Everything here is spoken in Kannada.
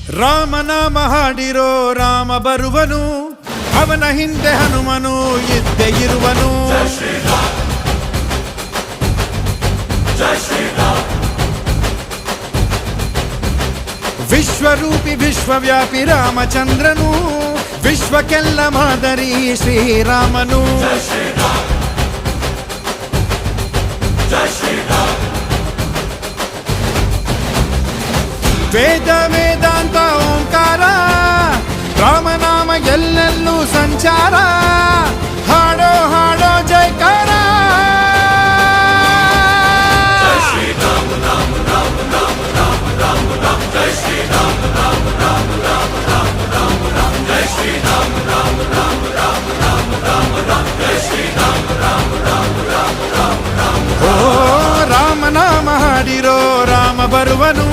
ರಾಮನಾಮ ಹಾಡಿರೋ ರಾಮ ಬರುವನು, ಅವನ ಹಿಂದೆ ಹನುಮನು ಇದ್ದೇ ಇರುವನು. ವಿಶ್ವರೂಪಿ ವಿಶ್ವವ್ಯಾಪಿ ರಾಮಚಂದ್ರನು, ವಿಶ್ವಕ್ಕೆಲ್ಲ ಮಾದರಿ ಶ್ರೀರಾಮನು. ವೇದ ವೇದಾಂತ ಓಂಕಾರ, ರಾಮನಾಮ ಎಲ್ಲೆಲ್ಲೂ ಸಂಚಾರ. ಹಾಡೋ ಹಾಡೋ ಜಯಕಾರ. ಓ ರಾಮನಾಮ ಹಾಡಿರೋ ರಾಮ ಬರುವನು,